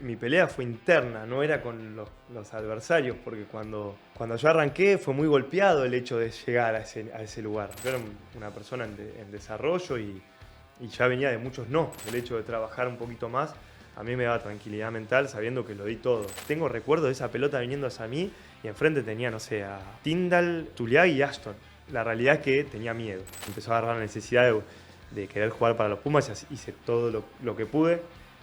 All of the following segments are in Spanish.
mi pelea fue interna, no era con los adversarios, porque cuando yo arranqué fue muy golpeado el hecho de llegar a ese lugar. Yo era una persona en desarrollo y ya venía de muchos no. El hecho de trabajar un poquito más a mí me daba tranquilidad mental sabiendo que lo di todo. Tengo recuerdo de esa pelota viniendo hacia mí y enfrente tenía, no sé, a Tyndall, Tuliag y Ashton. La realidad es que tenía miedo. Empezó a agarrar la necesidad de querer jugar para los Pumas y hice todo lo que pude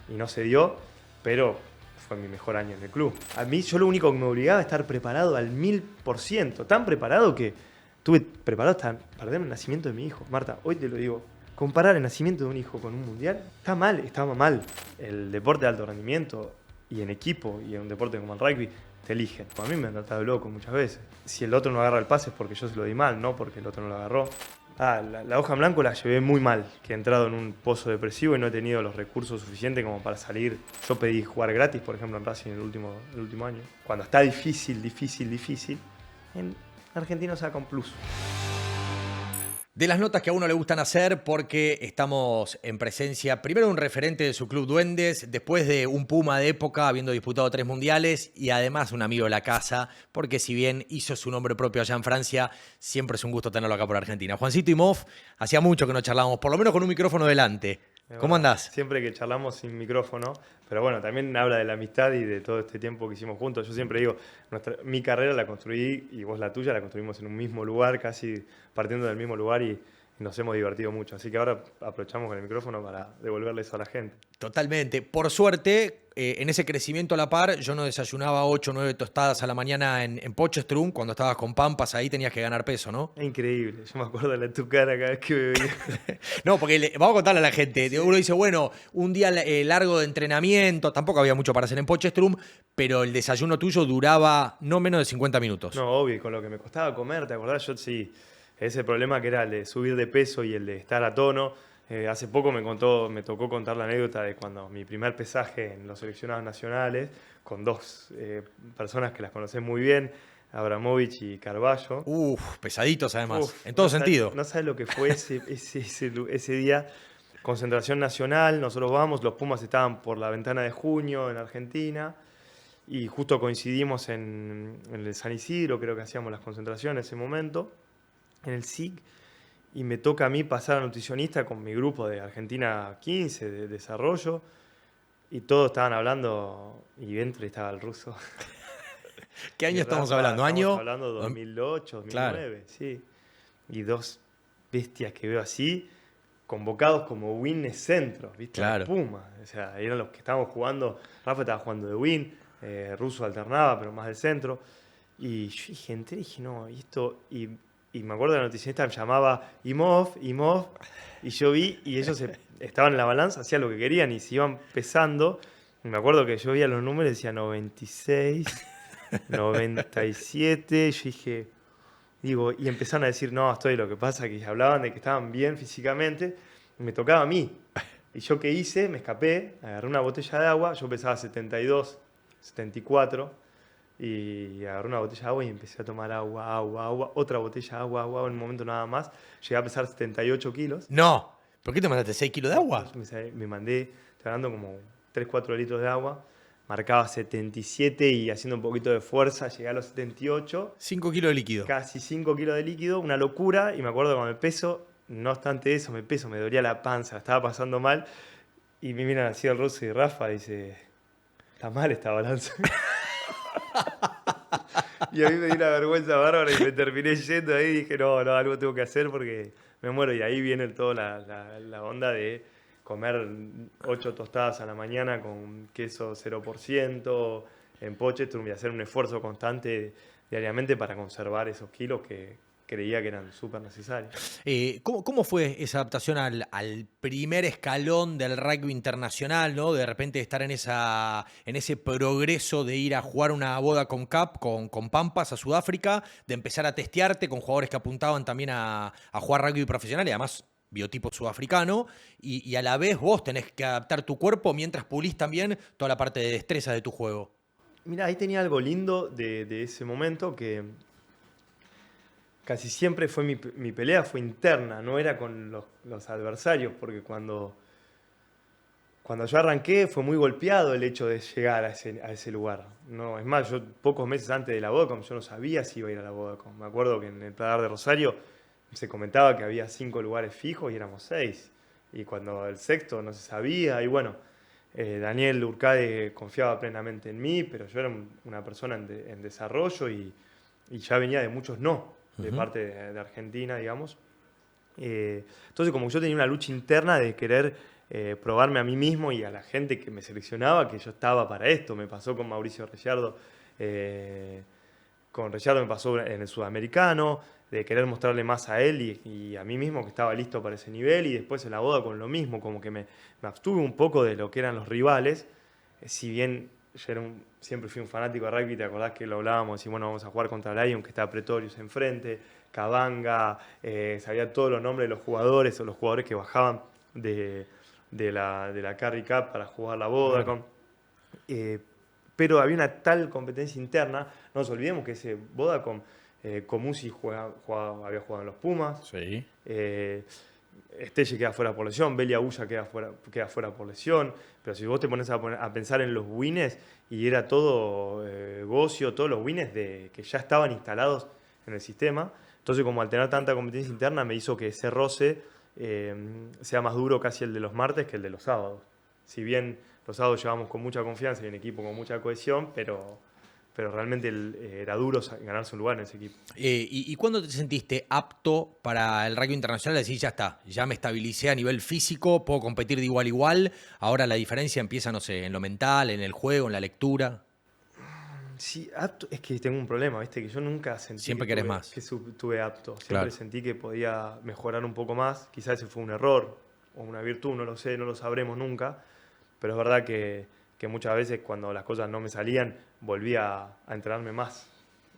y no se dio, pero fue mi mejor año en el club. A mí yo lo único que me obligaba a estar preparado al 1000%, tan preparado que estuve preparado hasta perder el nacimiento de mi hijo. Marta, hoy te lo digo, comparar el nacimiento de un hijo con un mundial está mal, estaba mal. El deporte de alto rendimiento y en equipo y en un deporte como el rugby te eligen. A mí me han tratado de loco muchas veces. Si el otro no agarra el pase es porque yo se lo di mal, no porque el otro no lo agarró. La hoja en blanco la llevé muy mal, que he entrado en un pozo depresivo y no he tenido los recursos suficientes como para salir. Yo pedí jugar gratis, por ejemplo, en Racing el último año. Cuando está difícil, en Argentino saca un plus. De las notas que a uno le gustan hacer porque estamos en presencia, primero de un referente de su club Duendes, después de un Puma de época, habiendo disputado 3 mundiales, y además un amigo de la casa, porque si bien hizo su nombre propio allá en Francia, siempre es un gusto tenerlo acá por Argentina. Juancito Imhoff, hacía mucho que no charlábamos, por lo menos con un micrófono delante. ¿Cómo andás? Siempre que charlamos sin micrófono, pero bueno, también habla de la amistad y de todo este tiempo que hicimos juntos. Yo siempre digo, mi carrera la construí y vos la tuya la construimos en un mismo lugar, casi partiendo del mismo lugar y nos hemos divertido mucho. Así que ahora aprovechamos con el micrófono para devolverle eso a la gente. Totalmente. Por suerte, en ese crecimiento a la par, yo no desayunaba 8 o 9 tostadas a la mañana en Potchefstroom. Cuando estabas con Pampas, ahí tenías que ganar peso, ¿no? Es increíble. Yo me acuerdo de tu cara cada vez que me veía. No, porque vamos a contarle a la gente. Sí. Uno dice, bueno, un día largo de entrenamiento, tampoco había mucho para hacer en Potchefstroom, pero el desayuno tuyo duraba no menos de 50 minutos. No, obvio, con lo que me costaba comer, ¿te acordás? Yo sí, ese problema que era el de subir de peso y el de estar a tono. Hace poco me tocó contar la anécdota de cuando mi primer pesaje en los seleccionados nacionales, con dos personas que las conocés muy bien, Abramovich y Carballo. Pesaditos además, en todo sentido. No sabes lo que fue ese día. Concentración nacional, nosotros vamos, los Pumas estaban por la ventana de junio en Argentina y justo coincidimos en el San Isidro, creo que hacíamos las concentraciones en ese momento, en el SIC. Y me toca a mí pasar a nutricionista con mi grupo de Argentina 15, de desarrollo, y todos estaban hablando, y dentro estaba el ruso. ¿Qué año estamos hablando? Estamos hablando de 2008, 2009, claro. Sí. Y dos bestias que veo así, convocados como win de centro, ¿viste? Claro. Puma. O sea, eran los que estábamos jugando, Rafa estaba jugando de win, Russo alternaba, pero más del centro. Y yo entré y dije, no, y esto... Y me acuerdo de la nutricionista me llamaba Imhoff, y yo vi, y ellos estaban en la balanza, hacían lo que querían y se iban pesando. Y me acuerdo que yo veía los números y decía 96, 97, y yo dije, y empezaron a decir, no, lo que pasa es que hablaban de que estaban bien físicamente, y me tocaba a mí. Y yo qué hice, me escapé, agarré una botella de agua, yo pesaba 72, 74, y agarré una botella de agua y empecé a tomar agua, otra botella de agua, en un momento nada más. Llegué a pesar 78 kilos. No, ¿por qué te mandaste 6 kilos de agua? Me mandé, ganando como 3, 4 litros de agua. Marcaba 77 y haciendo un poquito de fuerza llegué a los 78. 5 kilos de líquido. Casi 5 kilos de líquido, una locura. Y me acuerdo cuando me peso, no obstante eso, me dolía la panza, estaba pasando mal. Y me miran así el ruso y Rafa, dice, está mal esta balanza. Y a mí me dio una vergüenza bárbara y me terminé yendo ahí y dije, no, algo tengo que hacer porque me muero. Y ahí viene toda la onda de comer 8 tostadas a la mañana con queso 0% en Potchefstroom y hacer un esfuerzo constante diariamente para conservar esos kilos que creía que eran súper necesarios. ¿Cómo fue esa adaptación al primer escalón del rugby internacional, ¿no? De repente estar en ese progreso de ir a jugar una boda con Cup, con Pampas a Sudáfrica, de empezar a testearte con jugadores que apuntaban también a jugar rugby profesional y además biotipo sudafricano, y a la vez vos tenés que adaptar tu cuerpo mientras pulís también toda la parte de destreza de tu juego? Mira, ahí tenía algo lindo de ese momento que casi siempre fue mi pelea fue interna, no era con los adversarios, porque cuando cuando yo arranqué fue muy golpeado el hecho de llegar a ese lugar. No, es más, yo pocos meses antes de la Vodacom yo no sabía si iba a ir a la Vodacom. Me acuerdo que en el Pladar de Rosario se comentaba que había 5 lugares fijos y éramos 6. Y cuando el sexto no se sabía, y bueno, Daniel Urcade confiaba plenamente en mí, pero yo era una persona en desarrollo y ya venía de muchos no, de parte de Argentina, digamos. Entonces, como yo tenía una lucha interna de querer probarme a mí mismo y a la gente que me seleccionaba que yo estaba para esto. Me pasó con Mauricio Ricciardo, con Ricciardo me pasó en el Sudamericano, de querer mostrarle más a él y a mí mismo que estaba listo para ese nivel, y después en la boda con lo mismo, como que me abstuve un poco de lo que eran los rivales, si bien yo siempre fui un fanático de rugby, te acordás que lo hablábamos, y bueno, vamos a jugar contra Lion, que está Pretorius enfrente, Cavanga, sabía todos los nombres de los jugadores o los jugadores que bajaban de la Carry Cup para jugar la Vodacom. Pero había una tal competencia interna, no nos olvidemos que ese Vodacom, Comusi había jugado en los Pumas, Sí. Estelle queda fuera por lesión, Belia Ulla queda fuera por lesión, pero si vos te pones a pensar en los wins, y era todo Gocio, todos los wins que ya estaban instalados en el sistema, entonces como al tener tanta competencia interna me hizo que ese roce sea más duro casi el de los martes que el de los sábados. Si bien los sábados llevamos con mucha confianza y en equipo con mucha cohesión, pero realmente era duro ganarse un lugar en ese equipo. ¿Y cuándo te sentiste apto para el rugby internacional? Decir, ya está, ya me estabilicé a nivel físico, puedo competir de igual a igual, ahora la diferencia empieza, no sé, en lo mental, en el juego, en la lectura. Sí, apto, es que tengo un problema, ¿viste? Que yo nunca sentí Siempre querés más. que estuve apto. Siempre Claro. sentí que podía mejorar un poco más. Quizás ese fue un error o una virtud, no lo sé, no lo sabremos nunca. Pero es verdad que muchas veces cuando las cosas no me salían, volvía a entrenarme más.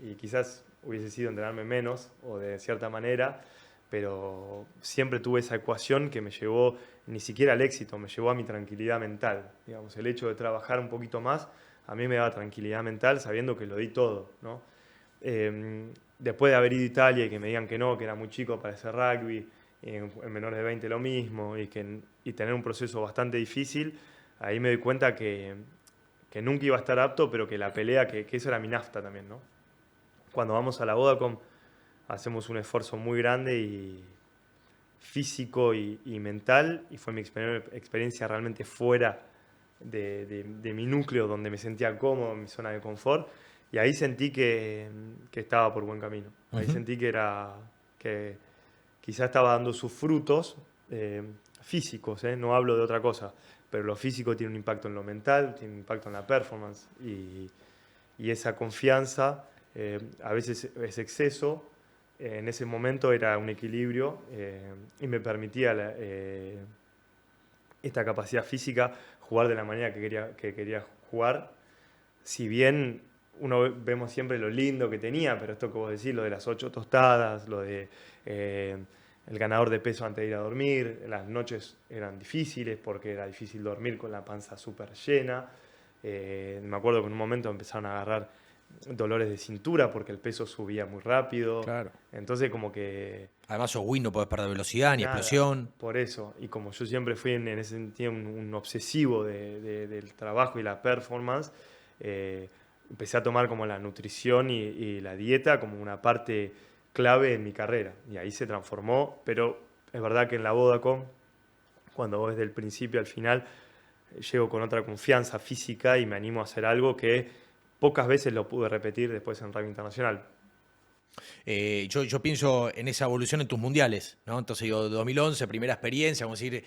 Y quizás hubiese sido entrenarme menos o de cierta manera, pero siempre tuve esa ecuación que me llevó ni siquiera al éxito, me llevó a mi tranquilidad mental. Digamos, el hecho de trabajar un poquito más a mí me daba tranquilidad mental sabiendo que lo di todo, ¿no? Después de haber ido a Italia y que me digan que no, que era muy chico para ese rugby, en menores de 20 lo mismo, y tener un proceso bastante difícil, ahí me doy cuenta que nunca iba a estar apto, pero que la pelea, que eso era mi nafta también, ¿no? Cuando vamos a la Vodacom hacemos un esfuerzo muy grande y físico y mental, y fue mi experiencia realmente fuera de mi núcleo, donde me sentía cómodo, en mi zona de confort, y ahí sentí que estaba por buen camino. Ahí sentí que quizá estaba dando sus frutos físicos, no hablo de otra cosa, pero lo físico tiene un impacto en lo mental, tiene un impacto en la performance, y esa confianza a veces es exceso. En ese momento era un equilibrio y me permitía esta capacidad física jugar de la manera que quería jugar. Si bien vemos siempre lo lindo que tenía, pero esto que vos decís, lo de las 8 tostadas, lo de el ganador de peso antes de ir a dormir, las noches eran difíciles porque era difícil dormir con la panza súper llena. Me acuerdo que en un momento empezaron a agarrar dolores de cintura porque el peso subía muy rápido. Claro. Entonces como que... Además, sos win, no podés perder velocidad ni nada, explosión. por eso, y como yo siempre fui en ese sentido un obsesivo del trabajo y la performance, empecé a tomar como la nutrición y la dieta como una parte clave en mi carrera. Y ahí se transformó, pero es verdad que en la Vodacom, cuando vos desde el principio al final, llego con otra confianza física y me animo a hacer algo que pocas veces lo pude repetir después en rugby internacional. Yo pienso en esa evolución en tus mundiales, ¿no? Entonces digo, 2011, primera experiencia, vamos a ir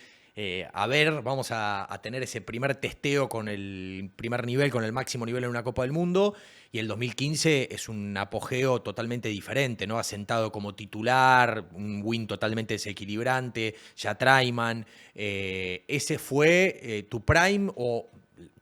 a ver, vamos a tener ese primer testeo con el primer nivel, con el máximo nivel en una Copa del Mundo, y el 2015 es un apogeo totalmente diferente, ¿no? Asentado como titular, un win totalmente desequilibrante, ya Traiman. ¿Ese fue tu prime o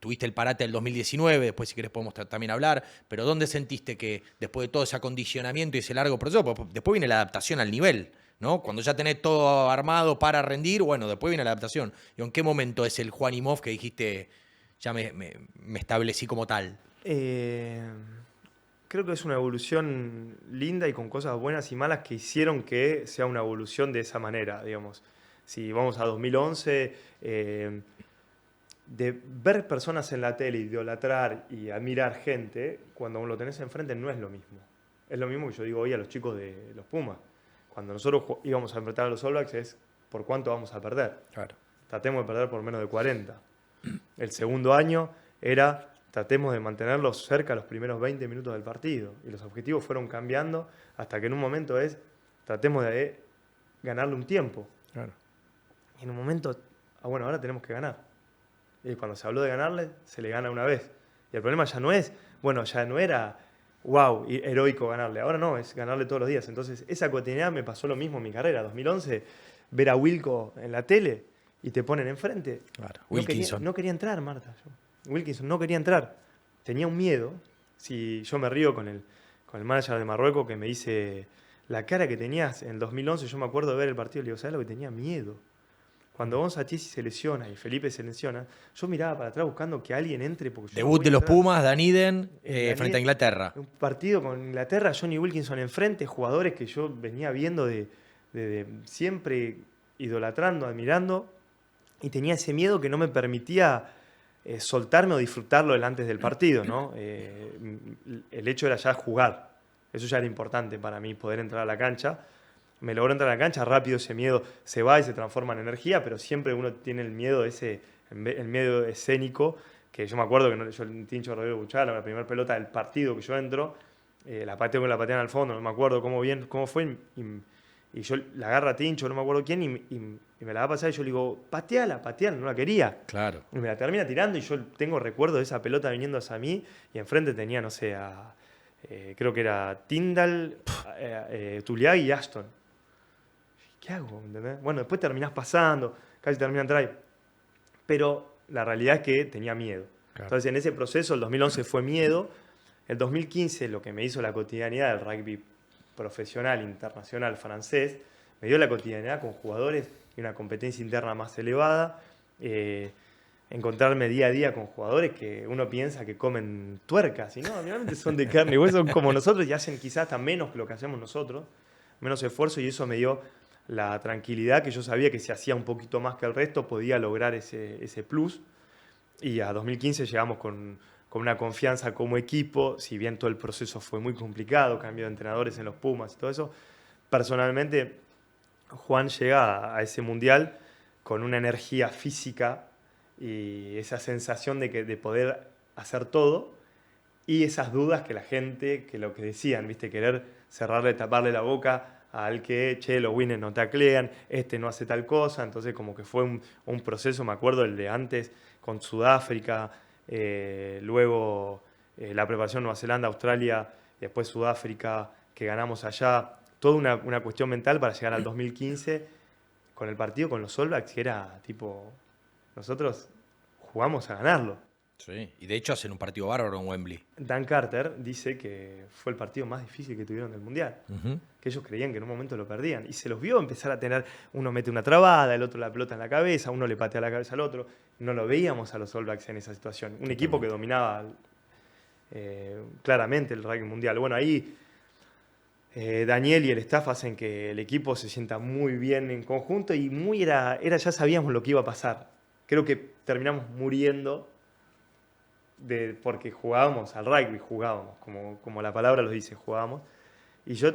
tuviste el parate del 2019, después si querés podemos también hablar, pero ¿dónde sentiste que después de todo ese acondicionamiento y ese largo proceso, después viene la adaptación al nivel, ¿no? Cuando ya tenés todo armado para rendir, bueno, después viene la adaptación. ¿Y en qué momento es el Juanimov que dijiste, ya me establecí como tal? Creo que es una evolución linda y con cosas buenas y malas que hicieron que sea una evolución de esa manera, digamos. Si vamos a 2011... de ver personas en la tele, idolatrar y admirar gente, cuando lo tenés enfrente no es lo mismo. Es lo mismo que yo digo hoy a los chicos de los Pumas. Cuando nosotros íbamos a enfrentar a los All Blacks es por cuánto vamos a perder. Claro. Tratemos de perder por menos de 40. El segundo año era tratemos de mantenerlos cerca los primeros 20 minutos del partido. Y los objetivos fueron cambiando hasta que en un momento tratemos de ganarle un tiempo. Claro. Y en un momento, bueno, ahora tenemos que ganar. Y cuando se habló de ganarle, se le gana una vez. Y el problema ya no es, bueno, ya no era, wow, heroico ganarle. Ahora no, es ganarle todos los días. Entonces, esa cotidianidad me pasó lo mismo en mi carrera. 2011, ver a Wilco en la tele y te ponen enfrente. Claro. Wilkinson. No quería entrar, Marta. Wilkinson no quería entrar. Tenía un miedo. Si yo me río con el manager de Marruecos que me dice, la cara que tenías en 2011, yo me acuerdo de ver el partido, le digo, ¿sabes lo que tenía miedo? Cuando Gonza Chisi se lesiona y Felipe se lesiona, yo miraba para atrás buscando que alguien entre. Porque Debut de los Pumas, Daniden, frente a Inglaterra. Un partido con Inglaterra, Johnny Wilkinson enfrente, jugadores que yo venía viendo de siempre idolatrando, admirando, y tenía ese miedo que no me permitía soltarme o disfrutarlo antes del partido, ¿no? El hecho era ya jugar, eso ya era importante para mí, poder entrar a la cancha. Me logró entrar a la cancha, rápido ese miedo se va y se transforma en energía, pero siempre uno tiene el miedo el miedo escénico, que yo me acuerdo que yo el Tincho Rodrigo Buchala, la primera pelota del partido que yo entro, la pateo con la patean al fondo, no me acuerdo cómo fue, y yo la agarro a Tincho, no me acuerdo quién, y me la va a pasar y yo le digo, pateala, no la quería. Claro. Y me la termina tirando y yo tengo recuerdo de esa pelota viniendo hacia mí, y enfrente tenía, no sé, creo que era Tyndall, Tuliag y Ashton. ¿Qué hago? ¿Entendés? Bueno, después terminás pasando, casi terminan trae. Pero la realidad es que tenía miedo. Claro. Entonces, en ese proceso, el 2011 fue miedo. El 2015, lo que me hizo la cotidianidad del rugby profesional, internacional, francés, me dio la cotidianidad con jugadores y una competencia interna más elevada. Encontrarme día a día con jugadores que uno piensa que comen tuercas, y no, realmente son de carne y hueso como nosotros y hacen quizás hasta menos que lo que hacemos nosotros, menos esfuerzo, y eso me dio la tranquilidad que yo sabía que si hacía un poquito más que el resto podía lograr ese plus. Y a 2015 llegamos con una confianza como equipo, si bien todo el proceso fue muy complicado, cambio de entrenadores en los Pumas y todo eso. Personalmente, Juan llega a ese mundial con una energía física y esa sensación de poder hacer todo, y esas dudas que la gente, que lo que decían, ¿viste? Querer cerrarle, taparle la boca al que, che, los winners no taclean, no hace tal cosa. Entonces como que fue un proceso, me acuerdo el de antes con Sudáfrica, luego la preparación Nueva Zelanda, Australia, después Sudáfrica, que ganamos allá, toda una cuestión mental para llegar al 2015 con el partido con los All Blacks, que era tipo, nosotros jugamos a ganarlo. Sí, y de hecho hacen un partido bárbaro en Wembley. Dan Carter dice que fue el partido más difícil que tuvieron del Mundial. Que ellos creían que en un momento lo perdían. Y se los vio empezar a tener, uno mete una trabada, el otro la pelota en la cabeza, uno le patea la cabeza al otro. No lo veíamos a los All Blacks en esa situación. Un equipo que dominaba claramente el rugby mundial. Bueno, ahí Daniel y el staff hacen que el equipo se sienta muy bien en conjunto, y ya sabíamos lo que iba a pasar. Creo que terminamos muriendo porque jugábamos al rugby, como la palabra lo dice, jugábamos. Y yo,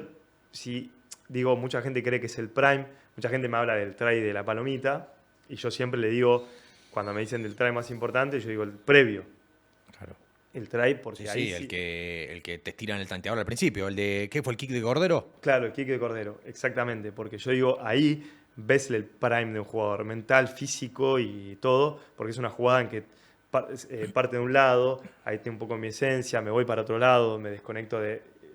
si digo, mucha gente cree que es el prime, mucha gente me habla del try de la palomita, y yo siempre le digo, cuando me dicen del try más importante, yo digo el previo. Claro. El try, porque ahí el que te estiran el tanteador al principio, el de, ¿qué fue, el kick de Cordero? Claro, el kick de Cordero, exactamente, porque yo digo, ahí ves el prime de un jugador, mental, físico y todo, porque es una jugada en que parte de un lado, ahí tengo un poco mi esencia, me voy para otro lado, me desconecto,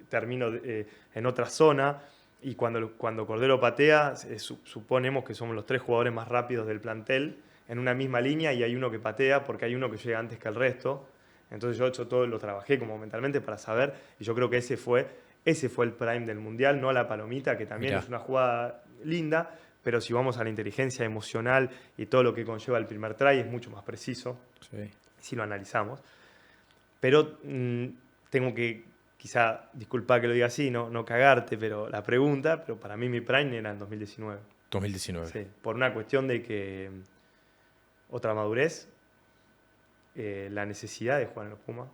termino en otra zona, y cuando Cordero patea, suponemos que somos los 3 jugadores más rápidos del plantel en una misma línea, y hay uno que patea porque hay uno que llega antes que el resto. Entonces yo todo lo trabajé como mentalmente para saber, y yo creo que ese fue el prime del Mundial, no la palomita, que también es una jugada linda, pero si vamos a la inteligencia emocional y todo lo que conlleva el primer try, es mucho más preciso, si lo analizamos. Pero tengo que, quizá, disculpa que lo diga así, no cagarte, pero la pregunta, pero para mí mi prime era en 2019. 2019. Sí, por una cuestión de que otra madurez, la necesidad de jugar en los Pumas,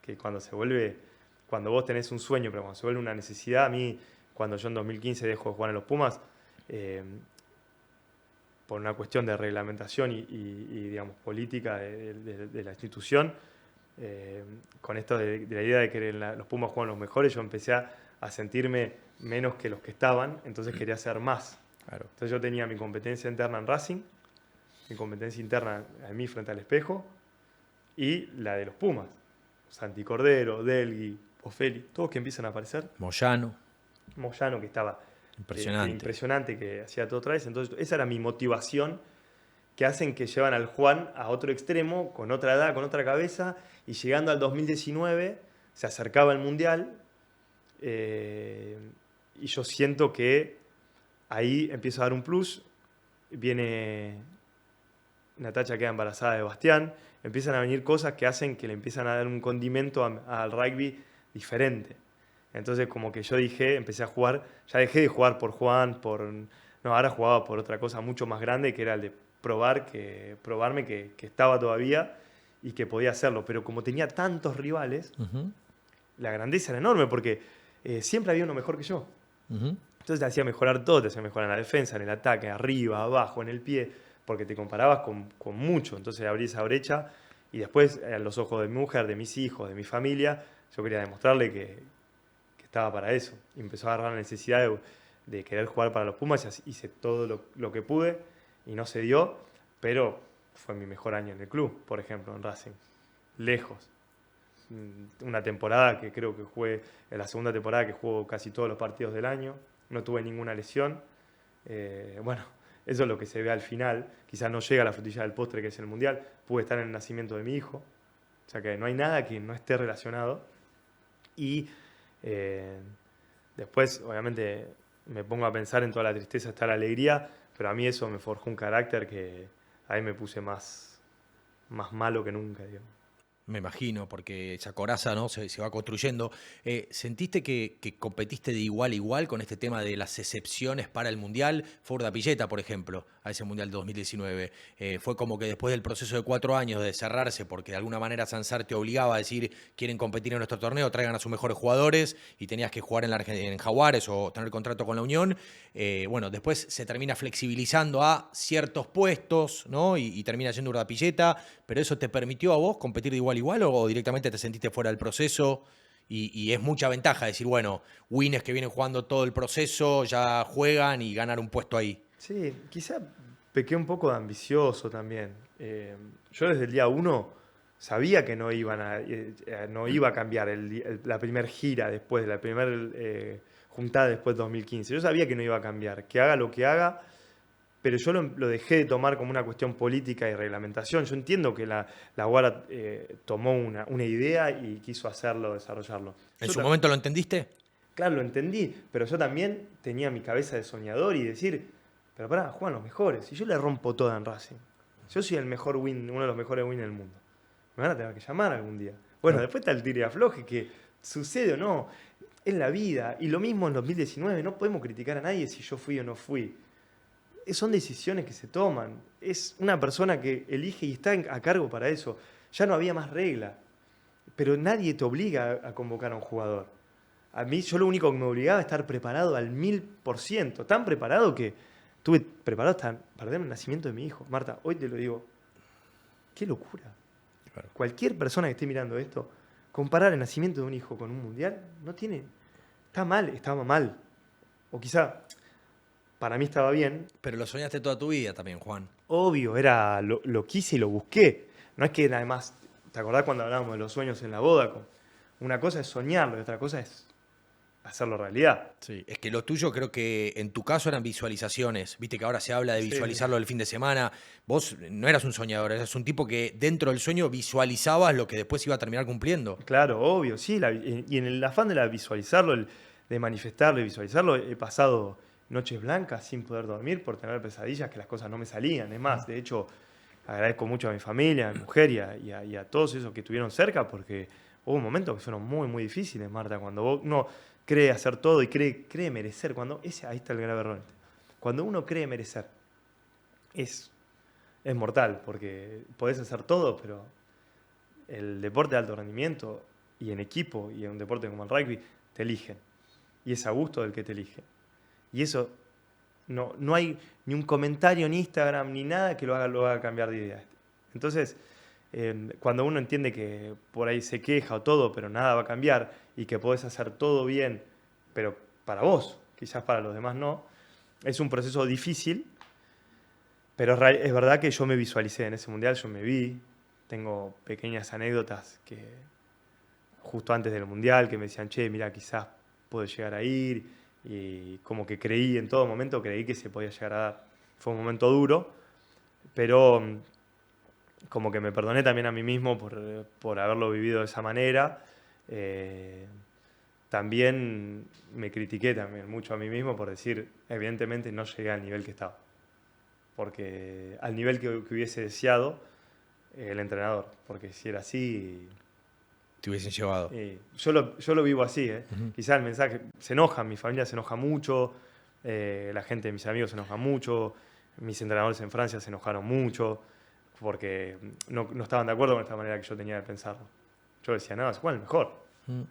que cuando vos tenés un sueño, pero cuando se vuelve una necesidad, a mí, cuando yo en 2015 dejo de jugar en los Pumas, por una cuestión de reglamentación y digamos, política de la institución, con esto de la idea de que los Pumas juegan los mejores, yo empecé a sentirme menos que los que estaban, entonces quería hacer más. Claro. Entonces yo tenía mi competencia interna en Racing, mi competencia interna en mí frente al espejo, y la de los Pumas. Santi Cordero, Delgui, Ofeli, todos que empiezan a aparecer. Moyano. Moyano, que estaba Impresionante. impresionante, que hacía todo otra vez. Entonces esa era mi motivación, que hacen que llevan al Juan a otro extremo, con otra edad, con otra cabeza, y llegando al 2019 se acercaba el Mundial, y yo siento que ahí empiezo a dar un plus, viene Natacha, queda embarazada de Bastián, empiezan a venir cosas que hacen que le empiezan a dar un condimento al rugby diferente. Entonces como que yo empecé a jugar, ya dejé de jugar por Juan, no, ahora jugaba por otra cosa mucho más grande, que era el de probarme que estaba todavía y que podía hacerlo. Pero como tenía tantos rivales, la grandeza era enorme, porque siempre había uno mejor que yo. Entonces te hacía mejorar todo, te hacía mejorar en la defensa, en el ataque, arriba, abajo, en el pie, porque te comparabas con mucho. Entonces abrí esa brecha y después, a los ojos de mi mujer, de mis hijos, de mi familia, yo quería demostrarle que estaba para eso. Y empezó a agarrar la necesidad de querer jugar para los Pumas, y hice todo lo que pude y no se dio, pero fue mi mejor año en el club, por ejemplo, en Racing. Lejos. Una temporada que creo que jugué, en la segunda temporada que jugó casi todos los partidos del año, no tuve ninguna lesión. Bueno, eso es lo que se ve al final. Quizás no llega a la frutilla del postre, que es el Mundial. Pude estar en el nacimiento de mi hijo. O sea que no hay nada que no esté relacionado. Y después, obviamente, me pongo a pensar en toda la tristeza, está la alegría, pero a mí eso me forjó un carácter que ahí me puse más malo que nunca, digamos. Me imagino, porque esa coraza, ¿no? se va construyendo. ¿Sentiste que competiste de igual a igual con este tema de las excepciones para el Mundial? Fue Urdapilleta, por ejemplo, a ese Mundial 2019. Fue como que después del proceso de 4 años de cerrarse, porque de alguna manera Sansar te obligaba a decir, quieren competir en nuestro torneo, traigan a sus mejores jugadores, y tenías que jugar en Jaguares o tener contrato con la Unión. Bueno, después se termina flexibilizando a ciertos puestos, ¿no? Y termina yendo Urdapilleta, pero eso te permitió a vos competir de igual a igual, o directamente te sentiste fuera del proceso y es mucha ventaja decir, bueno, winners que vienen jugando todo el proceso ya juegan y ganar un puesto ahí? Sí, quizá pequé un poco de ambicioso también. Yo desde el día 1 sabía que no iba a cambiar la primera gira después, la primera juntada después de 2015. Yo sabía que no iba a cambiar, que haga lo que haga, pero yo lo dejé de tomar como una cuestión política y reglamentación. Yo entiendo que la UARA tomó una idea y quiso hacerlo, desarrollarlo. ¿En su momento lo entendiste? Claro, lo entendí, pero yo también tenía mi cabeza de soñador y decir, pero pará, juegan los mejores, si yo le rompo toda en Racing, yo soy el mejor uno de los mejores win del mundo, me van a tener que llamar algún día. Bueno, después está el tire y afloje, que sucede o no, es la vida, y lo mismo en 2019, no podemos criticar a nadie si yo fui o no fui. Son decisiones que se toman. Es una persona que elige y está a cargo para eso. Ya no había más regla. Pero nadie te obliga a convocar a un jugador. A mí, yo lo único que me obligaba a estar preparado al 1000%. Tan preparado que estuve preparado hasta perder el nacimiento de mi hijo. Marta, hoy te lo digo. Qué locura. Claro. Cualquier persona que esté mirando esto, comparar el nacimiento de un hijo con un mundial, no tiene... Está mal, estaba mal. O quizá... Para mí estaba bien. Pero lo soñaste toda tu vida también, Juan. Obvio, lo quise y lo busqué. No es que nada más, ¿te acordás cuando hablábamos de los sueños en la boda? Una cosa es soñarlo y otra cosa es hacerlo realidad. Sí, es que lo tuyo creo que en tu caso eran visualizaciones. Viste que ahora se habla de visualizarlo el fin de semana. Vos no eras un soñador, eras un tipo que dentro del sueño visualizabas lo que después iba a terminar cumpliendo. Claro, obvio, sí. Y en el afán de visualizarlo, de manifestarlo y visualizarlo, he pasado noches blancas sin poder dormir por tener pesadillas que las cosas no me salían. Es más, de hecho, agradezco mucho a mi familia, a mi mujer y a todos esos que estuvieron cerca, porque hubo momentos que fueron muy, muy difíciles, Marta, cuando uno cree hacer todo y cree merecer. Ahí está el grave error. Cuando uno cree merecer, es mortal, porque podés hacer todo, pero el deporte de alto rendimiento y en equipo y en un deporte como el rugby te eligen. Y es a gusto del que te elige. Y eso no hay ni un comentario en Instagram ni nada que lo haga cambiar de idea. Entonces, cuando uno entiende que por ahí se queja o todo, pero nada va a cambiar y que podés hacer todo bien, pero para vos, quizás para los demás no, es un proceso difícil, pero es verdad que yo me visualicé en ese mundial, yo me vi, tengo pequeñas anécdotas que justo antes del mundial que me decían, che, mira, quizás puedo llegar a ir, y como que creí en todo momento, creí que se podía llegar a dar. Fue un momento duro, pero como que me perdoné también a mí mismo por haberlo vivido de esa manera. También me critiqué también mucho a mí mismo por decir, evidentemente no llegué al nivel que estaba. Porque al nivel que hubiese deseado el entrenador. Porque si era así... Te hubiesen llevado. Yo lo vivo así. Uh-huh. Quizás el mensaje se enoja, mi familia se enoja mucho, la gente de mis amigos se enoja mucho, mis entrenadores en Francia se enojaron mucho porque no estaban de acuerdo con esta manera que yo tenía de pensarlo. Yo decía, no, ¿cuál es el mejor?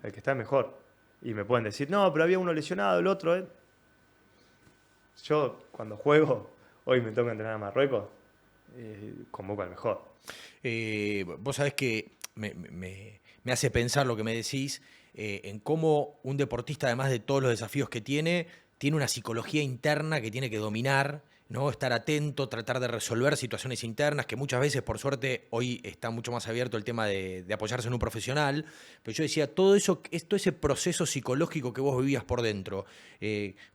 El que está mejor. Y me pueden decir, no, pero había uno lesionado, el otro. Yo, cuando juego, hoy me toca entrenar a Marruecos, convoco al mejor. Vos sabés que me hace pensar lo que me decís, en cómo un deportista, además de todos los desafíos que tiene una psicología interna que tiene que dominar, ¿no? Estar atento, tratar de resolver situaciones internas, que muchas veces, por suerte, hoy está mucho más abierto el tema de apoyarse en un profesional. Pero yo decía, todo ese proceso psicológico que vos vivías por dentro,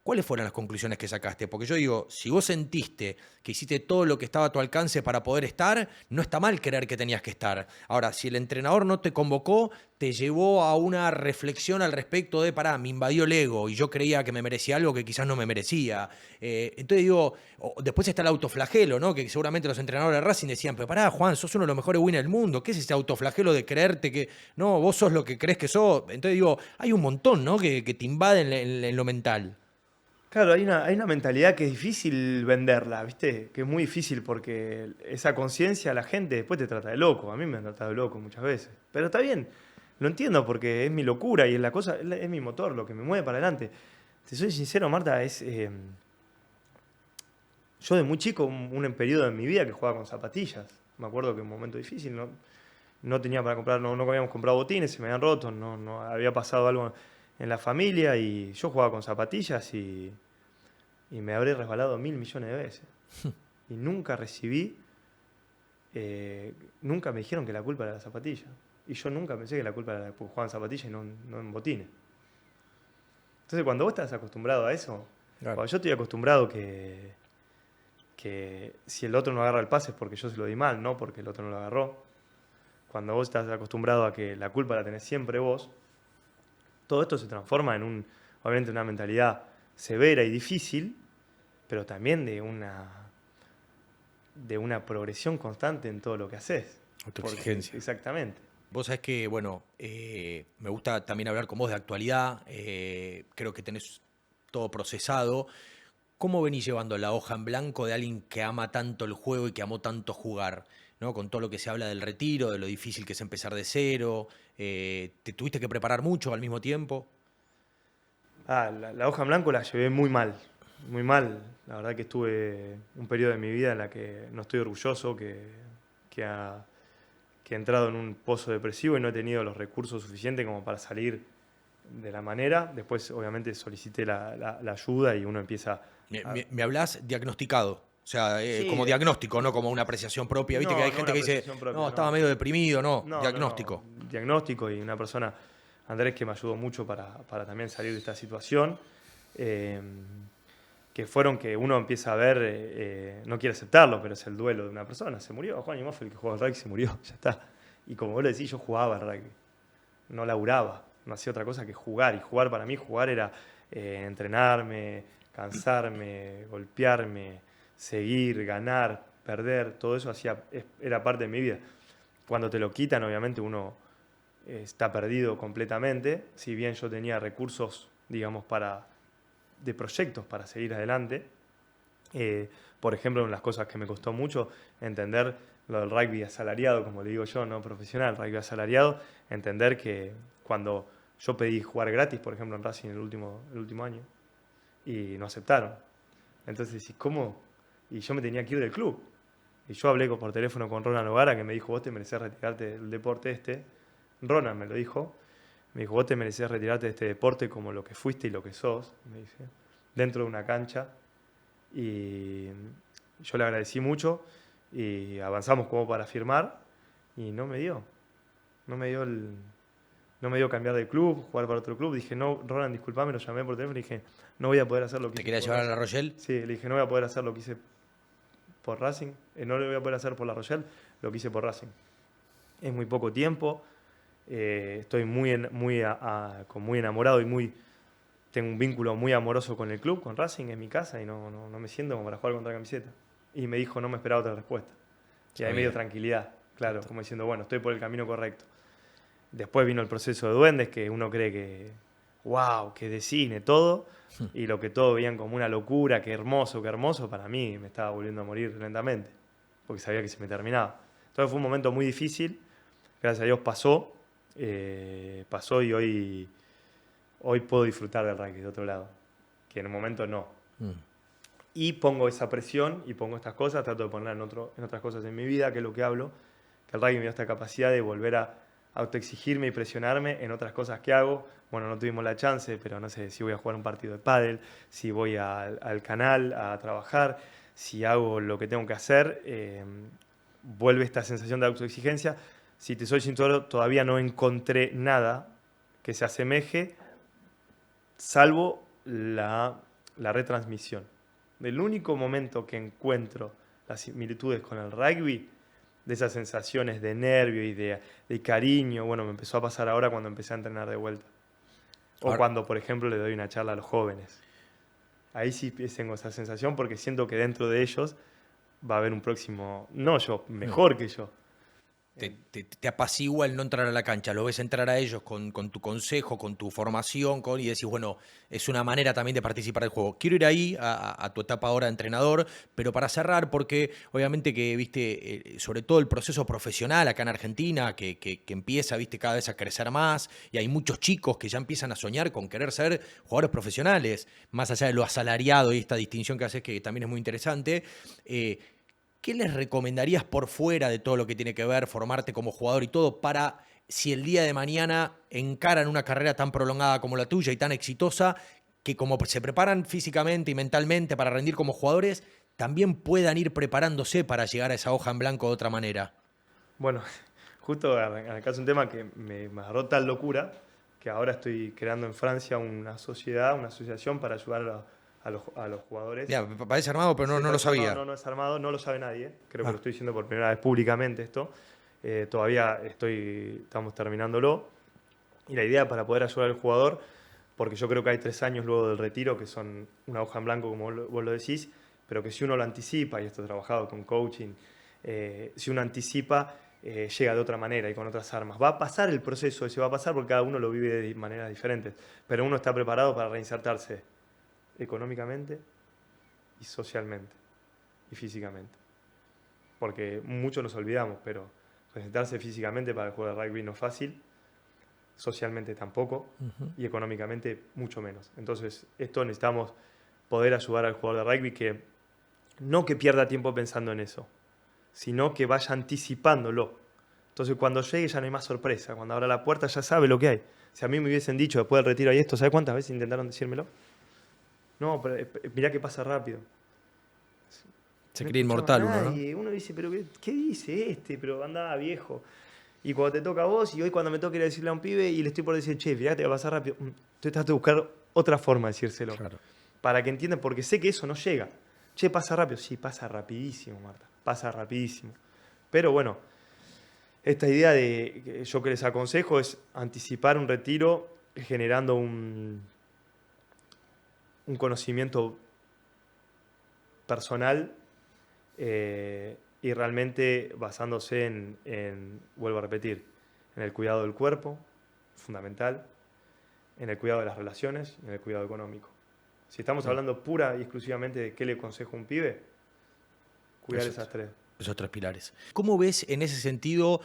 ¿cuáles fueron las conclusiones que sacaste? Porque yo digo, si vos sentiste que hiciste todo lo que estaba a tu alcance para poder estar, no está mal creer que tenías que estar. Ahora, si el entrenador no te convocó, te llevó a una reflexión al respecto de, pará, me invadió el ego y yo creía que me merecía algo que quizás no me merecía. Entonces digo, después está el autoflagelo, ¿no? Que seguramente los entrenadores de Racing decían, pero pará, Juan, sos uno de los mejores winners del mundo. ¿Qué es ese autoflagelo de creerte que, no, vos sos lo que crees que sos? Entonces digo, hay un montón, ¿no? Que te invaden en lo mental. Claro, hay una mentalidad que es difícil venderla, ¿viste? Que es muy difícil porque esa conciencia la gente después te trata de loco. A mí me han tratado de loco muchas veces. Pero está bien, lo entiendo porque es mi locura y es la cosa, es mi motor, lo que me mueve para adelante. Si soy sincero, Marta, yo de muy chico, un periodo en mi vida que jugaba con zapatillas. Me acuerdo que en un momento difícil no tenía para comprar, no habíamos comprado botines, se me habían roto, no había pasado algo en la familia y yo jugaba con zapatillas y me habré resbalado 1.000 millones de veces. Y nunca recibí, nunca me dijeron que la culpa era de la zapatilla. Y yo nunca pensé que la culpa era porque jugaban zapatillas y no en botines. Entonces cuando vos estás acostumbrado a eso, Claro. cuando yo estoy acostumbrado que si el otro no agarra el pase es porque yo se lo di mal, no porque el otro no lo agarró. Cuando vos estás acostumbrado a que la culpa la tenés siempre vos, todo esto se transforma en obviamente una mentalidad severa y difícil, pero también de una progresión constante en todo lo que haces. Autoexigencia. Exactamente. Vos sabés que, bueno, me gusta también hablar con vos de actualidad, creo que tenés todo procesado. ¿Cómo venís llevando la hoja en blanco de alguien que ama tanto el juego y que amó tanto jugar? ¿No? Con todo lo que se habla del retiro, de lo difícil que es empezar de cero, ¿te tuviste que preparar mucho al mismo tiempo? La hoja en blanco la llevé muy mal, muy mal. La verdad que estuve un periodo de mi vida en la que no estoy orgulloso, que he entrado en un pozo depresivo y no he tenido los recursos suficientes como para salir de la manera. Después, obviamente, solicité la ayuda y uno empieza... Me hablás diagnosticado, o sea, Sí, como diagnóstico, no como una apreciación propia. Viste que hay gente que dice, no, estaba medio deprimido, no, diagnóstico. No. Diagnóstico y una persona, Andrés, que me ayudó mucho para también salir de esta situación. Que fueron que uno empieza a ver, no quiere aceptarlo, pero es el duelo de una persona. Se murió, Juan Imhoff, el que jugaba al rugby, se murió, ya está. Y como vos lo decís, yo jugaba al rugby, no laburaba, no hacía otra cosa que jugar. Y jugar para mí, jugar era entrenarme, cansarme, golpearme, seguir, ganar, perder, todo eso era parte de mi vida. Cuando te lo quitan, obviamente uno está perdido completamente, si bien yo tenía recursos, digamos, de proyectos para seguir adelante. Por ejemplo, una de las cosas que me costó mucho entender lo del rugby asalariado, como le digo yo, no profesional, rugby asalariado, entender que cuando yo pedí jugar gratis, por ejemplo, en Racing el último año, y no aceptaron. Entonces, ¿y cómo? Y yo me tenía que ir del club. Y yo hablé por teléfono con Ronald Nogara, que me dijo, vos te merecés retirarte del deporte este. Ronald me lo dijo. Me dijo, vos te merecés retirarte de este deporte como lo que fuiste y lo que sos, me dice, dentro de una cancha. Y yo le agradecí mucho y avanzamos como para firmar y no me dio. No me dio no me dio cambiar de club, jugar para otro club. Dije, no, Ronald, disculpame, lo llamé por teléfono y dije, no voy a poder hacer lo que ¿Te hice quería por llevar a Racing. La Rochelle? Sí, le dije, no voy a poder hacer lo que hice por Racing, no lo voy a poder hacer por La Rochelle, lo que hice por Racing. Es muy poco tiempo, estoy muy enamorado y tengo un vínculo muy amoroso con el club, con Racing, en mi casa, y no me siento como para jugar contra la camiseta. Y me dijo, no me esperaba otra respuesta. Y ahí me dio tranquilidad, claro, como diciendo, bueno, estoy por el camino correcto. Después vino el proceso de Duendes, que uno cree que, wow, que de cine, todo, y lo que todos veían como una locura, que hermoso, para mí me estaba volviendo a morir lentamente, porque sabía que se me terminaba. Entonces fue un momento muy difícil, gracias a Dios pasó y hoy puedo disfrutar del rugby de otro lado, que en el momento no. Y pongo esa presión y pongo estas cosas, trato de ponerla en otras cosas en mi vida, que es lo que hablo, que el rugby me dio esta capacidad de volver a autoexigirme y presionarme en otras cosas que hago. Bueno, no tuvimos la chance, pero no sé si voy a jugar un partido de pádel, si voy al canal a trabajar, si hago lo que tengo que hacer, vuelve esta sensación de autoexigencia. Si te soy sincero, todavía no encontré nada que se asemeje, salvo la retransmisión. El único momento que encuentro las similitudes con el rugby, de esas sensaciones de nervio y de cariño, bueno, me empezó a pasar ahora cuando empecé a entrenar de vuelta. O Ahora, cuando, por ejemplo, le doy una charla a los jóvenes. Ahí sí tengo esa sensación porque siento que dentro de ellos va a haber un próximo, no yo, mejor que yo. te apacigua el no entrar a la cancha, lo ves entrar a ellos con tu consejo, con tu formación, y decís, bueno, es una manera también de participar del juego. Quiero ir ahí a tu etapa ahora de entrenador, pero para cerrar, porque obviamente que, viste, sobre todo el proceso profesional acá en Argentina, que empieza, viste, cada vez a crecer más, y hay muchos chicos que ya empiezan a soñar con querer ser jugadores profesionales, más allá de lo asalariado y esta distinción que haces, que también es muy interesante. ¿Qué les recomendarías por fuera de todo lo que tiene que ver, formarte como jugador y todo, para si el día de mañana encaran una carrera tan prolongada como la tuya y tan exitosa, que como se preparan físicamente y mentalmente para rendir como jugadores, también puedan ir preparándose para llegar a esa hoja en blanco de otra manera? Bueno, justo acá es un tema que me agarró tal locura que ahora estoy creando en Francia una asociación para ayudar a los jugadores. Mira, parece armado, pero no lo sabía. No es armado, no lo sabe nadie. Creo que Ah. lo estoy diciendo por primera vez públicamente esto. Todavía estamos terminándolo. Y la idea para poder ayudar al jugador, porque yo creo que hay 3 años luego del retiro, que son una hoja en blanco, como vos lo decís, pero que si uno lo anticipa, y esto he trabajado con coaching, si uno anticipa, llega de otra manera y con otras armas. Va a pasar el proceso, ese va a pasar porque cada uno lo vive de maneras diferentes, pero uno está preparado para reinsertarse económicamente y socialmente y físicamente. Porque muchos nos olvidamos, pero reinsertarse físicamente para el juego de rugby no es fácil, socialmente tampoco y económicamente mucho menos. Entonces, esto necesitamos poder ayudar al jugador de rugby que no que pierda tiempo pensando en eso, sino que vaya anticipándolo. Entonces, cuando llegue ya no hay más sorpresa. Cuando abra la puerta ya sabe lo que hay. Si a mí me hubiesen dicho después del retiro y esto, ¿sabes cuántas veces intentaron decírmelo? No, pero mirá que pasa rápido. Se No cree escuchaba inmortal a uno, ¿no? nadie. Uno dice, pero ¿qué dice este? Pero anda viejo. Y cuando te toca a vos, y hoy cuando me toca ir a decirle a un pibe y le estoy por decir, che, fíjate que va a pasar rápido, estoy tratando de buscar otra forma de decírselo. Claro. Para que entiendan, porque sé que eso no llega. Che, pasa rápido. Sí, pasa rapidísimo, Marta. Pasa rapidísimo. Pero bueno, esta idea yo que les aconsejo es anticipar un retiro generando un conocimiento personal y realmente basándose vuelvo a repetir, en el cuidado del cuerpo, fundamental, en el cuidado de las relaciones y en el cuidado económico. Si estamos hablando pura y exclusivamente de qué le aconsejo a un pibe, cuidar esas tres. Esos 3 pilares. ¿Cómo ves en ese sentido,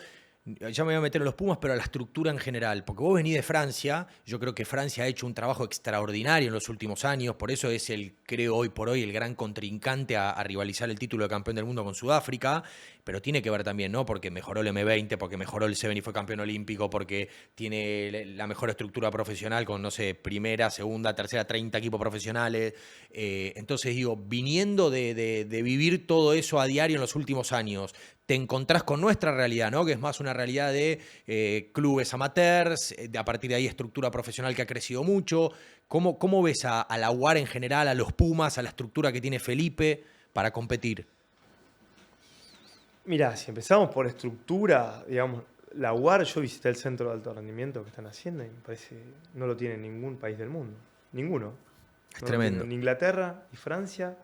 ya me voy a meter en los Pumas, pero a la estructura en general? Porque vos venís de Francia, yo creo que Francia ha hecho un trabajo extraordinario en los últimos años, por eso es creo hoy por hoy, el gran contrincante a rivalizar el título de campeón del mundo con Sudáfrica, pero tiene que ver también, ¿no? Porque mejoró el M20, porque mejoró el Seven y fue campeón olímpico, porque tiene la mejor estructura profesional con, no sé, primera, segunda, tercera, 30 equipos profesionales. Entonces digo, viniendo de vivir todo eso a diario en los últimos años, te encontrás con nuestra realidad, ¿no? Que es más una realidad de clubes amateurs, a partir de ahí estructura profesional que ha crecido mucho. ¿Cómo ves a la UAR en general, a los Pumas, a la estructura que tiene Felipe para competir? Mirá, si empezamos por estructura, digamos, la UAR, yo visité el centro de alto rendimiento que están haciendo y me parece no lo tiene ningún país del mundo. Ninguno. Es No tremendo. Ni Inglaterra, ni Francia,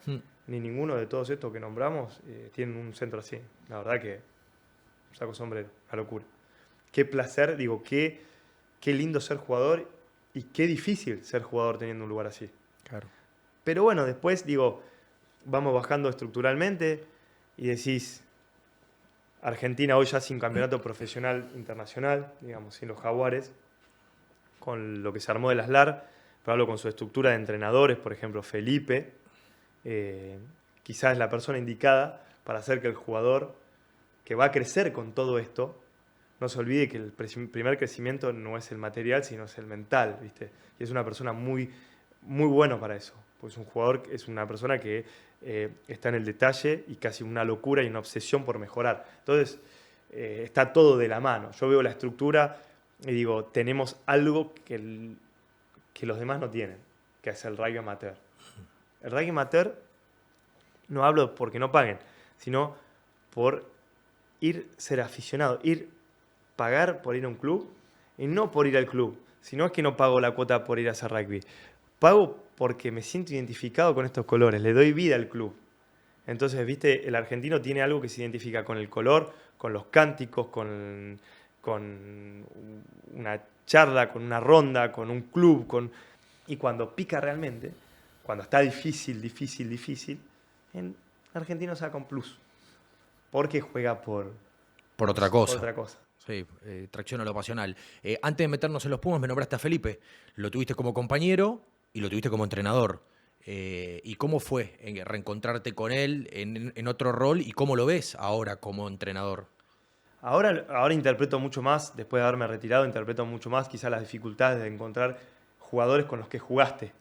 ni ninguno de todos estos que nombramos tienen un centro así. La verdad que saco sombrero, una locura. Qué placer, digo, qué lindo ser jugador y qué difícil ser jugador teniendo un lugar así. Claro. Pero bueno, después, digo, vamos bajando estructuralmente y decís, Argentina hoy ya sin campeonato profesional internacional, digamos, sin los Jaguares, con lo que se armó de las LAR, pero hablo con su estructura de entrenadores, por ejemplo, Felipe, quizás es la persona indicada para hacer que el jugador que va a crecer con todo esto, no se olvide que el primer crecimiento no es el material, sino es el mental, ¿viste? Y es una persona muy, muy bueno para eso. Pues un jugador es una persona que está en el detalle y casi una locura y una obsesión por mejorar. Entonces, está todo de la mano. Yo veo la estructura y digo, tenemos algo que los demás no tienen, que es el rugby amateur. El rugby amateur, no hablo porque no paguen, sino por ser aficionado, pagar por ir a un club y no por ir al club, sino es que no pago la cuota por ir a hacer rugby. Pago porque me siento identificado con estos colores, le doy vida al club. Entonces, viste, el argentino tiene algo que se identifica con el color, con los cánticos, con una charla, con una ronda, con un club, y cuando pica realmente, cuando está difícil, en argentino saca un plus. Porque juega por otra cosa. Por otra cosa. Sí, tracción a lo pasional. Antes de meternos en los Pumas, me nombraste a Felipe. Lo tuviste como compañero y lo tuviste como entrenador. ¿Y cómo fue reencontrarte con él en otro rol y cómo lo ves ahora como entrenador? Ahora interpreto mucho más, después de haberme retirado, interpreto mucho más quizás las dificultades de encontrar jugadores con los que jugaste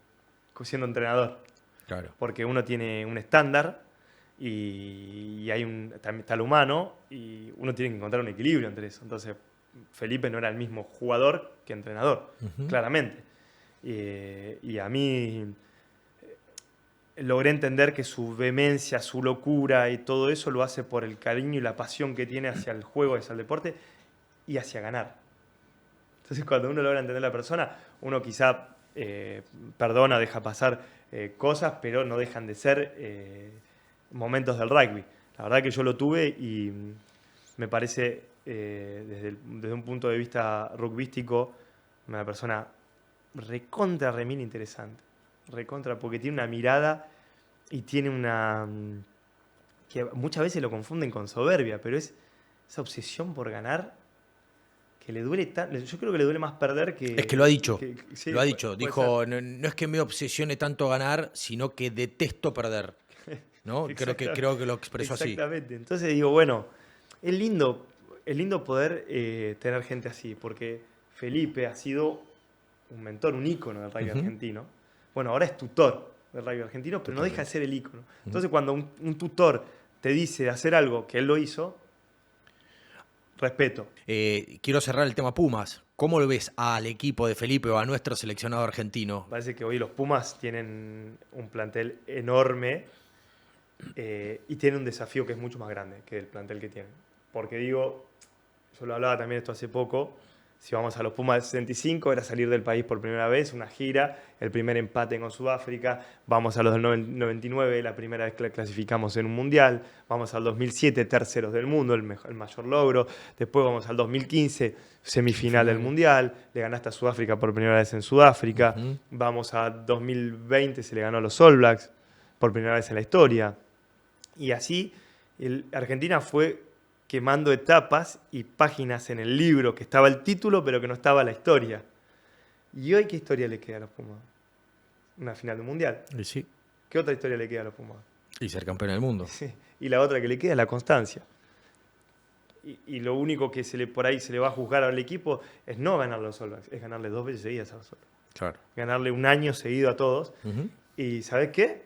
siendo entrenador. Claro. Porque uno tiene un estándar y también está el humano y uno tiene que encontrar un equilibrio entre eso. Entonces, Felipe no era el mismo jugador que entrenador, claramente. Y a mí logré entender que su vehemencia, su locura y todo eso lo hace por el cariño y la pasión que tiene hacia el juego, hacia el deporte y hacia ganar. Entonces, cuando uno logra entender a la persona, uno quizá perdona, deja pasar cosas, pero no dejan de ser momentos del rugby. La verdad que yo lo tuve y me parece, desde un punto de vista rugbyístico, una persona recontra remil interesante. Recontra, porque tiene una mirada y tiene que muchas veces lo confunden con soberbia, pero es esa obsesión por ganar que le duele yo creo que le duele más perder que... Es que lo ha dicho, sí, lo ha dicho. Dijo, no es que me obsesione tanto ganar, sino que detesto perder. ¿No? creo que lo expresó así. Exactamente. Entonces digo, bueno, es lindo poder tener gente así, porque Felipe ha sido un mentor, un ícono del rugby argentino. Bueno, ahora es tutor del rugby argentino, pero no deja de ser el ícono. Entonces, cuando un tutor te dice de hacer algo que él lo hizo, respeto. Quiero cerrar el tema Pumas. ¿Cómo lo ves al equipo de Felipe o a nuestro seleccionado argentino? Parece que hoy los Pumas tienen un plantel enorme y tienen un desafío que es mucho más grande que el plantel que tienen. Porque digo, yo lo hablaba también esto hace poco, si vamos a los Pumas del 65, era salir del país por primera vez, una gira, el primer empate con Sudáfrica, vamos a los del 99, la primera vez que clasificamos en un mundial, vamos al 2007, terceros del mundo, el mayor logro, después vamos al 2015, semifinal del mundial, le ganaste a Sudáfrica por primera vez en Sudáfrica, vamos a 2020, se le ganó a los All Blacks por primera vez en la historia, y así Argentina fue quemando etapas y páginas en el libro, que estaba el título, pero que no estaba la historia. ¿Y hoy qué historia le queda a los Pumas? Una final del Mundial. Y sí. ¿Qué otra historia le queda a los Pumas? Y ser campeón del mundo. Sí. Y la otra que le queda es la constancia. Y lo único que por ahí se le va a juzgar al equipo es no ganarle a los All Blacks, es ganarle 2 veces seguidas a los All Blacks. Claro. Ganarle un año seguido a todos. Uh-huh. Y ¿sabes qué?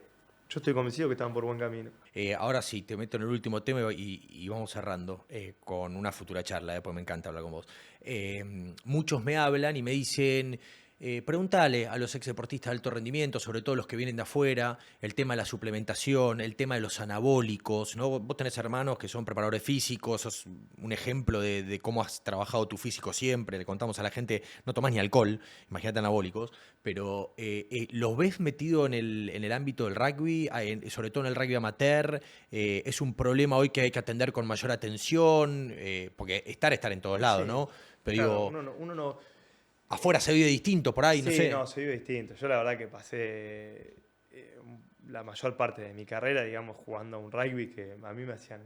Yo estoy convencido que están por buen camino. Ahora sí, te meto en el último tema y vamos cerrando con una futura charla, pues me encanta hablar con vos. Muchos me hablan y me dicen, pregúntale a los ex deportistas de alto rendimiento, sobre todo los que vienen de afuera, el tema de la suplementación, el tema de los anabólicos, ¿no? Vos tenés hermanos que son preparadores físicos, sos un ejemplo de cómo has trabajado tu físico siempre, le contamos a la gente, no tomás ni alcohol, imagínate anabólicos, pero ¿los ves metido en el ámbito del rugby, sobre todo en el rugby amateur? ¿Es un problema hoy que hay que atender con mayor atención? Porque estar en todos lados, Sí, ¿no? Pero claro, digo, uno no... afuera se vive distinto por ahí, Sí, no sé. no, se vive distinto. Yo la verdad que pasé la mayor parte de mi carrera, digamos, jugando a un rugby que a mí me hacían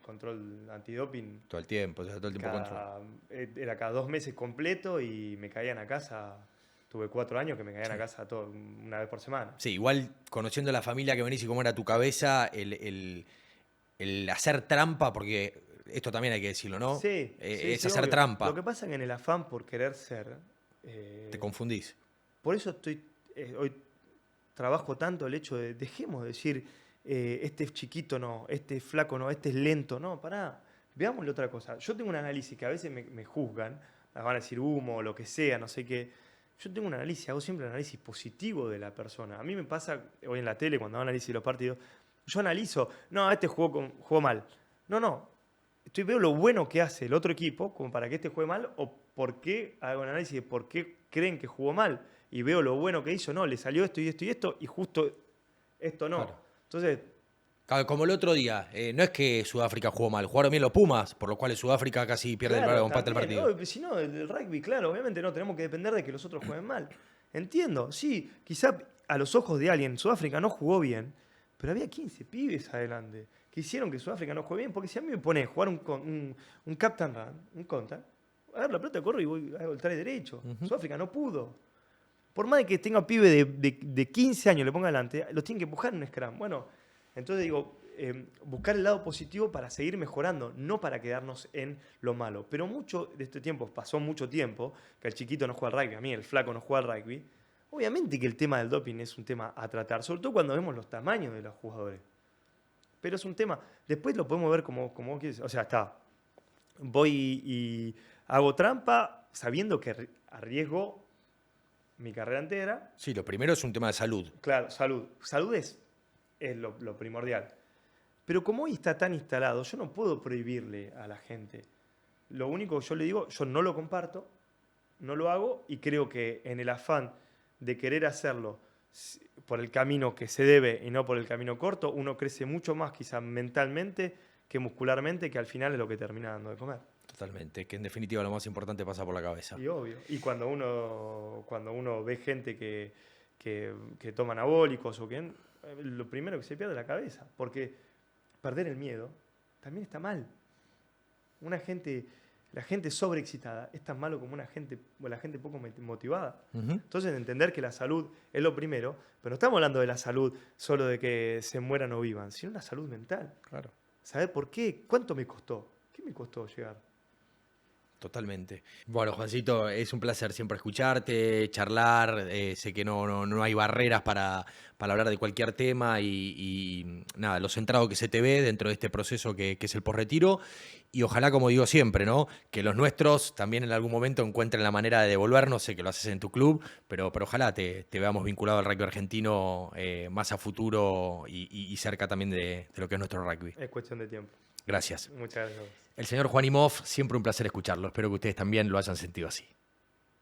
control antidoping. Todo el tiempo, todo el tiempo control. Era cada 2 meses completo y me caían a casa. Tuve 4 años que me caían a casa una vez por semana. Sí, igual conociendo la familia que venís y cómo era tu cabeza, el hacer trampa, porque esto también hay que decirlo, ¿no? Sí, es sí, hacer obvio. trampa. Lo que pasa es que en el afán por querer ser... Te confundís. Por eso hoy trabajo tanto el hecho de dejemos de decir este es chiquito, no, este es flaco, no, este es lento, no, pará, veámosle otra cosa. Yo tengo un análisis que a veces me juzgan, me van a decir humo o lo que sea, no sé qué. Yo tengo un análisis, hago siempre un análisis positivo de la persona. A mí me pasa hoy en la tele cuando hago análisis de los partidos, yo analizo, no, este jugó mal. No, veo lo bueno que hace el otro equipo como para que este juegue mal o por qué hago un análisis de por qué creen que jugó mal y veo lo bueno que hizo, no, le salió esto y esto y esto y justo esto no. Claro. Entonces... Como el otro día, no es que Sudáfrica jugó mal, jugaron bien los Pumas, por lo cual Sudáfrica casi pierde Claro, el empate del partido. no, si no, el rugby, claro, obviamente no tenemos que depender de que los otros jueguen mal. Entiendo, sí, quizá a los ojos de alguien Sudáfrica no jugó bien, pero había 15 pibes adelante que hicieron que Sudáfrica no juegue bien, porque si a mí me pone a jugar un captain run, un contact, a ver, la pelota corro y voy a voltar derecho. Sudáfrica no pudo. Por más de que tenga pibe de 15 años, le ponga adelante, los tienen que empujar en un scrum. Bueno, entonces digo, buscar el lado positivo para seguir mejorando, no para quedarnos en lo malo. Pero mucho de este tiempo, pasó mucho tiempo, que el chiquito no juega al rugby, a mí el flaco no juega al rugby. Obviamente que el tema del doping es un tema a tratar, sobre todo cuando vemos los tamaños de los jugadores. Pero es un tema, después lo podemos ver como vos quieres. O sea, voy y hago trampa sabiendo que arriesgo mi carrera entera. Sí, lo primero es un tema de salud. Claro, salud. Salud es lo primordial. Pero como hoy está tan instalado, yo no puedo prohibirle a la gente. Lo único que yo le digo, yo no lo comparto, no lo hago y creo que en el afán de querer hacerlo por el camino que se debe y no por el camino corto, uno crece mucho más quizá mentalmente que muscularmente, que al final es lo que termina dando de comer. Totalmente, que en definitiva lo más importante pasa por la cabeza. Y obvio. Y cuando uno ve gente que toma anabólicos o que lo primero que se pierde es la cabeza, porque perder el miedo también está mal. La gente sobreexcitada es tan malo como la gente poco motivada. Entonces entender que la salud es lo primero, pero no estamos hablando de la salud solo de que se mueran o vivan, sino la salud mental. Claro. ¿Saber por qué? ¿Cuánto me costó? ¿Qué me costó llegar? Totalmente. Bueno, Juancito, es un placer siempre escucharte, charlar. Sé que no hay barreras para hablar de cualquier tema y nada, lo centrado que se te ve dentro de este proceso que es el posretiro. Y ojalá, como digo siempre, ¿no? Que los nuestros también en algún momento encuentren la manera de devolvernos. Sé que lo haces en tu club, pero ojalá te veamos vinculado al rugby argentino más a futuro y cerca también de lo que es nuestro rugby. Es cuestión de tiempo. Gracias. Muchas gracias. El señor Juan Imhoff, siempre un placer escucharlo. Espero que ustedes también lo hayan sentido así.